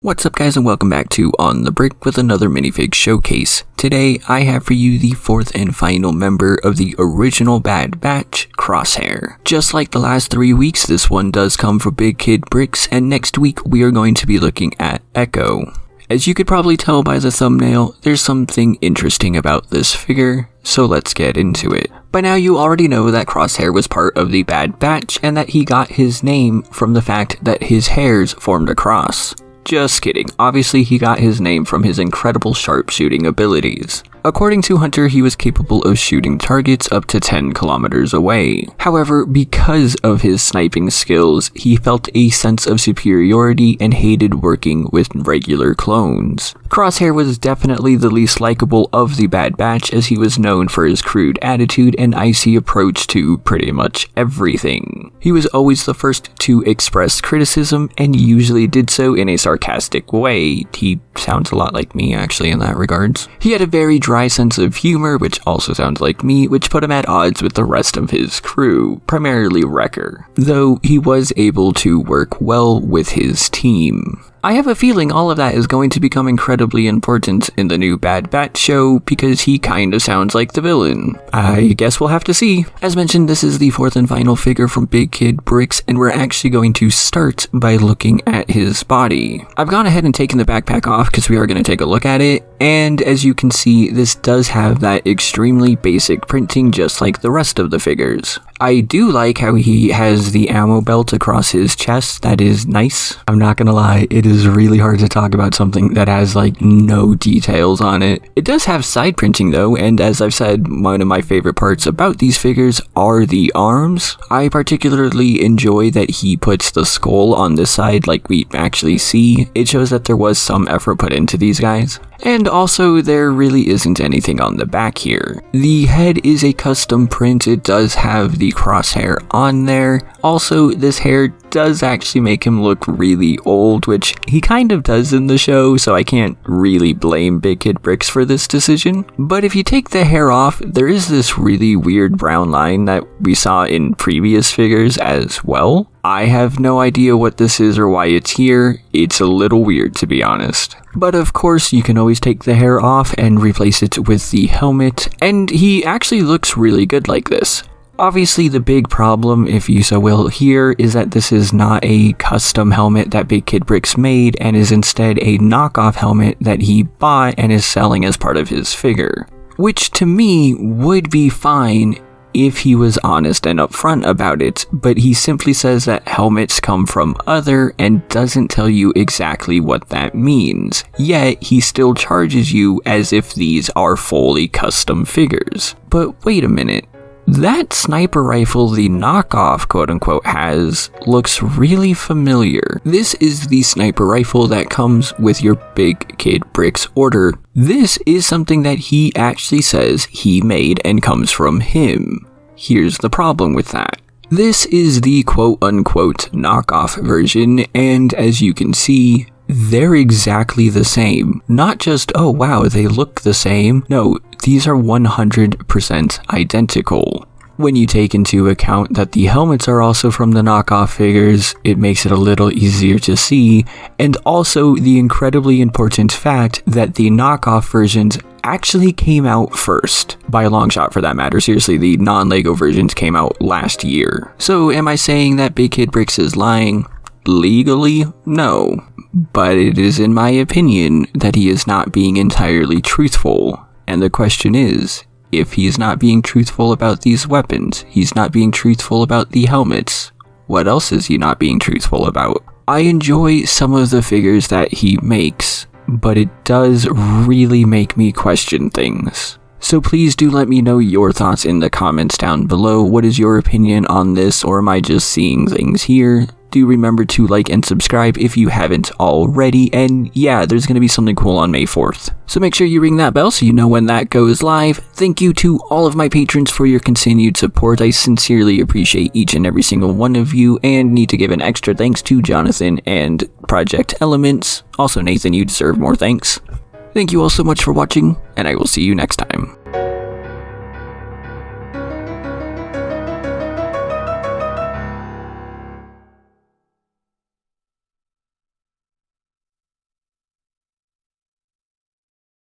What's up guys and welcome back to On the Brick with another minifig showcase. Today I have for you the fourth and final member of the original Bad Batch, Crosshair. Just like the last 3 weeks, this one does come from bigkidbrix, and next week we are going to be looking at Echo. As you could probably tell by the thumbnail, there's something interesting about this figure, so let's get into it. By now you already know that Crosshair was part of the Bad Batch and that he got his name from the fact that his hairs formed a cross. Just kidding, obviously he got his name from his incredible sharpshooting abilities. According to Hunter, he was capable of shooting targets up to 10 kilometers away. However, because of his sniping skills, he felt a sense of superiority and hated working with regular clones. Crosshair was definitely the least likable of the Bad Batch, as he was known for his crude attitude and icy approach to pretty much everything. He was always the first to express criticism, and usually did so in a sarcastic way. He sounds a lot like me actually in that regards. He had a very dry sense of humor, which also sounds like me, which put him at odds with the rest of his crew, primarily Wrecker, though he was able to work well with his team. I have a feeling all of that is going to become incredibly important in the new Bad Batch show because he kinda sounds like the villain. I guess we'll have to see. As mentioned, this is the fourth and final figure from bigkidbrix, and we're actually going to start by looking at his body. I've gone ahead and taken the backpack off because we are going to take a look at it, and as you can see, this does have that extremely basic printing just like the rest of the figures. I do like how he has the ammo belt across his chest. That is nice. I'm not gonna lie, it is really hard to talk about something that has like no details on it. It does have side printing though, and as I've said, one of my favorite parts about these figures are the arms. I particularly enjoy that he puts the skull on this side like we actually see. It shows that there was some effort put into these guys. And also, there really isn't anything on the back here. The head is a custom print. It does have the crosshair on there. Also, this hair does actually make him look really old, which he kind of does in the show, so I can't really blame bigkidbrix for this decision. But if you take the hair off, there is this really weird brown line that we saw in previous figures as well. I have no idea what this is or why it's here. It's a little weird, to be honest. But of course, you can always take the hair off and replace it with the helmet, and he actually looks really good like this. Obviously, the big problem, if you so will, here is that this is not a custom helmet that bigkidbrix made and is instead a knockoff helmet that he bought and is selling as part of his figure. Which to me would be fine if he was honest and upfront about it, but he simply says that helmets come from other and doesn't tell you exactly what that means. Yet, he still charges you as if these are fully custom figures. But wait a minute. That sniper rifle the knockoff quote-unquote has looks really familiar. This is the sniper rifle that comes with your bigkidbrix order. This is something that he actually says he made and comes from him. Here's the problem with that. This is the quote-unquote knockoff version, and as you can see, they're exactly the same. Not just, oh wow, they look the same. No, these are 100% identical. When you take into account that the helmets are also from the knockoff figures, it makes it a little easier to see, and also the incredibly important fact that the knockoff versions actually came out first. By a long shot for that matter. Seriously, the non-LEGO versions came out last year. So am I saying that bigkidbrix is lying? Legally, no. But it is in my opinion that he is not being entirely truthful. And the question is, if he's not being truthful about these weapons, he's not being truthful about the helmets, what else is he not being truthful about? I enjoy some of the figures that he makes, but it does really make me question things. So please do let me know your thoughts in the comments down below. What is your opinion on this, or am I just seeing things here? Do remember to like and subscribe if you haven't already, and yeah, there's going to be something cool on May 4th. So make sure you ring that bell so you know when that goes live. Thank you to all of my patrons for your continued support. I sincerely appreciate each and every single one of you, and need to give an extra thanks to Jonathan and Project Elements. Also Nathan, you deserve more thanks. Thank you all so much for watching, and I will see you next time.